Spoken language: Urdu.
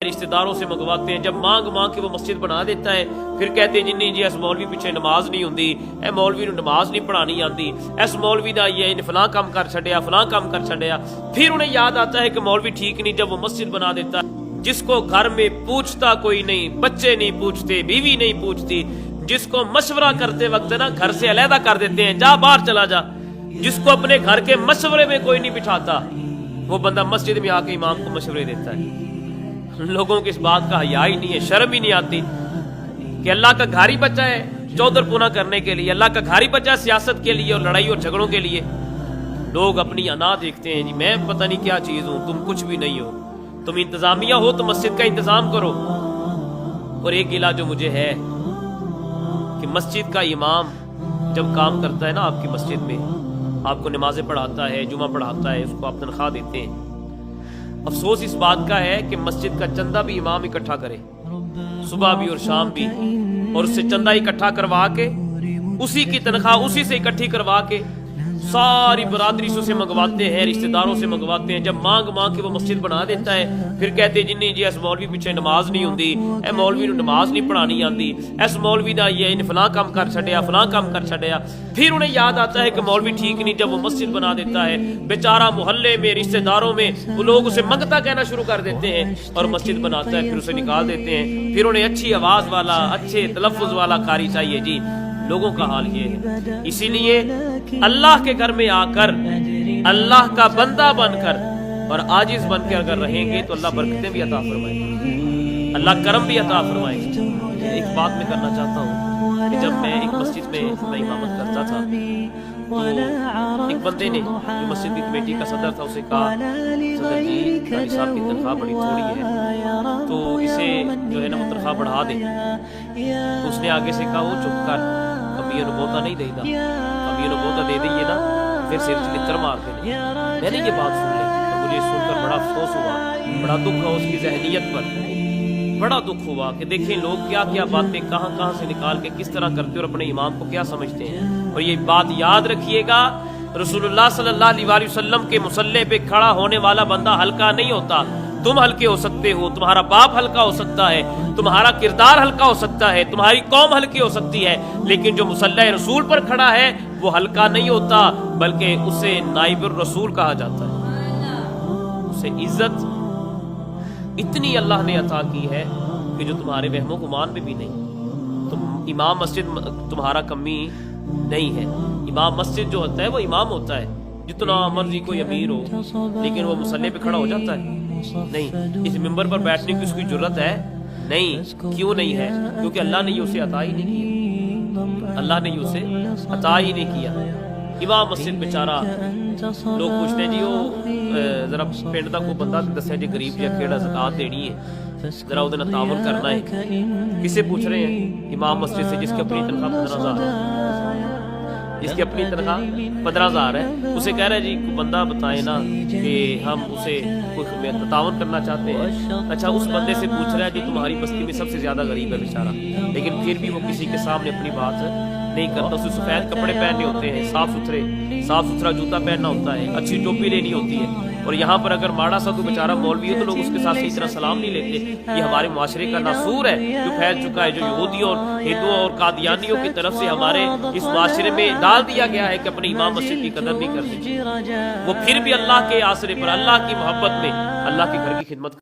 رشتہ داروں سے منگواتے ہیں، جب مانگ کے وہ مسجد بنا دیتا ہے، پھر کہتے ہیں جنہیں جی اس مولوی پیچھے نماز نہیں ہوندی، اے مولوی نو نماز نہیں پڑھانی آندی، اس مولوی دا یہ فلاں کام کر چھڈیا، فلاں کام کر چھڈیا۔ پھر انہیں یاد آتا ہے کہ مولوی ٹھیک نہیں جب وہ مسجد بنا دیتا ہے، جس کو گھر میں پوچھتا کوئی نہیں، بچے نہیں پوچھتے، بیوی نہیں پوچھتی، جس کو مشورہ کرتے وقت نا گھر سے علیحدہ کر دیتے ہیں، جا باہر چلا جا، جس کو اپنے گھر کے مشورے میں کوئی نہیں بٹھاتا، وہ بندہ مسجد میں آ کے امام کو مشورے دیتا ہے۔ لوگوں کو اس بات کا حیا ہی نہیں ہے، شرم ہی نہیں آتی کہ اللہ کا گھر ہی بچا ہے چودر پونا کرنے کے لیے، اللہ کا گھر ہی بچا ہے سیاست کے لیے اور لڑائی اور جھگڑوں کے لیے۔ لوگ اپنی انا دیکھتے ہیں، جی میں پتہ نہیں کیا چیز ہوں، تم کچھ بھی نہیں ہو، تم انتظامیہ ہو تو مسجد کا انتظام کرو۔ اور ایک گلہ جو مجھے ہے کہ مسجد کا امام جب کام کرتا ہے نا آپ کی مسجد میں، آپ کو نمازیں پڑھاتا ہے، جمعہ پڑھاتا ہے، اس کو آپ تنخواہ دیتے ہیں، افسوس اس بات کا ہے کہ مسجد کا چندہ بھی امام اکٹھا کرے، صبح بھی اور شام بھی، اور اس سے چندہ اکٹھا کروا کے اسی کی تنخواہ اسی سے اکٹھی کروا کے ساری برادری سے اسے منگواتے ہیں، رشتہ داروں سے منگواتے ہیں، جب مانگ کے وہ مسجد بنا دیتا ہے، پھر کہتے ہیں جنہیں جی اس مولوی پیچھے نماز نہیں ہوندی، اے مولوی نو نماز نہیں پڑھانی آندی، اس مولوی دا یہ فلاں کام کر چھڈیا، فلاں کام کر چھڈیا۔ پھر انہیں یاد آتا ہے کہ مولوی ٹھیک نہیں جب وہ مسجد بنا دیتا ہے، بیچارہ محلے میں رشتہ داروں میں وہ لوگ اسے منگتا کہنا شروع کر دیتے ہیں اور مسجد بناتا ہے، پھر اسے نکال دیتے ہیں۔ پھر انہیں اچھی آواز والا، اچھے تلفظ والا قاری چاہیے، جی لوگوں کا حال یہ ہے۔ اسی لیے اللہ کے گھر میں آ کر اللہ کا بندہ بن کر اور عاجز بن کے اگر رہیں گے تو اللہ برکتیں بھی عطا فرمائے گا، اللہ کرم بھی عطا فرمائے گا۔ ایک بات میں کرنا چاہتا ہوں کہ جب میں ایک مسجد میں امامت کرتا تھا تو ایک بندے نے جو مسجد کی کمیٹی کا صدر تھا اسے کہا، صدر جی قاری صاحب کی تنخواہ بڑی تھوڑی ہے تو اسے جو ہے نا وہ تنخواہ بڑھا دیں۔ تو اس نے آگے سے کہا وہ چپ کر، کمیوں بہتا نہیں دے گا، کمیوں بہتا دے دئیے نا پھر سر چلتر مار دینا۔ میں نے یہ بات سن لی تو مجھے سن کر بڑا افسوس ہوا، بڑا دکھ ہوا اس کی ذہنیت پر، بڑا دکھ ہوا کہ دیکھیں لوگ کیا کیا باتیں کہاں سے نکال کے کس طرح کرتے اور اپنے امام کو کیا سمجھتے ہیں۔ اور یہ بات یاد رکھیے گا، رسول اللہ صلی اللہ علیہ وسلم کے مصلی پہ کھڑا ہونے والا بندہ ہلکا نہیں ہوتا۔ تم ہلکے ہو سکتے ہو، تمہارا باپ ہلکا ہو سکتا ہے، تمہارا کردار ہلکا ہو سکتا ہے، تمہاری قوم ہلکی ہو سکتی ہے، لیکن جو مصلی رسول پر کھڑا ہے وہ ہلکا نہیں ہوتا، بلکہ اسے نائب الرسول کہا جاتا ہے۔ اسے عزت اتنی اللہ نے عطا کی ہے کہ جو تمہارے وہم و گمان میں بھی نہیں۔ تم امام مسجد تمہارا کمی نہیں ہے، امام مسجد جو ہوتا ہے وہ امام ہوتا ہے، جتنا مرضی کوئی امیر ہو، لیکن وہ مصلی پہ کھڑا ہو جاتا ہے نہیں، اس ممبر پر بیٹھنے کی اس کی جرت ہے نہیں۔ کیوں نہیں ہے؟ کیونکہ اللہ نے یہ اسے عطا ہی نہیں کیا، اللہ نے یہ اسے عطا ہی نہیں کیا۔ امام مسجد بیچارہ لوگ پوچھتے ہیں جی وہ ذرا پنڈ کا کوئی بندہ دسیا جی غریب یا کیڑا زکات دینی ہے، ذرا وہ تعاون کرنا ہے۔ کسے پوچھ رہے ہیں؟ امام مسجد سے، جس کی اپنی تنخواہ 15,000 ہے، جس کی اپنی تنخواہ 15,000 ہے، اسے کہہ رہا ہے جی بندہ بتائے نا کہ ہم اسے کوئی تعاون کرنا چاہتے ہیں۔ اچھا اس بندے سے پوچھ رہا ہے جو تمہاری بستی میں سب سے زیادہ غریب ہے بیچارہ، لیکن پھر بھی وہ کسی کے سامنے اپنی بات نہیں کرتا، اسے سفید کپڑے پہننے ہوتے ہیں، صاف ستھرا جوتا پہننا ہوتا ہے، اچھی ٹوپی لینی ہوتی ہے، اور یہاں پر اگر ماڑا سا تو بیچارہ مولوی ہے تو لوگ اس کے ساتھ صحیح طرح سلام نہیں لیتے۔ یہ ہمارے معاشرے کا ناسور ہے جو پھیل چکا ہے، جو یہودیوں اور ہندوؤں اور قادیانیوں کی طرف سے ہمارے اس معاشرے میں ڈال دیا گیا ہے کہ اپنی امام مسجد کی قدر نہیں کرنی۔ وہ پھر بھی اللہ کے آسرے پر، اللہ کی محبت میں اللہ کے گھر کی خدمت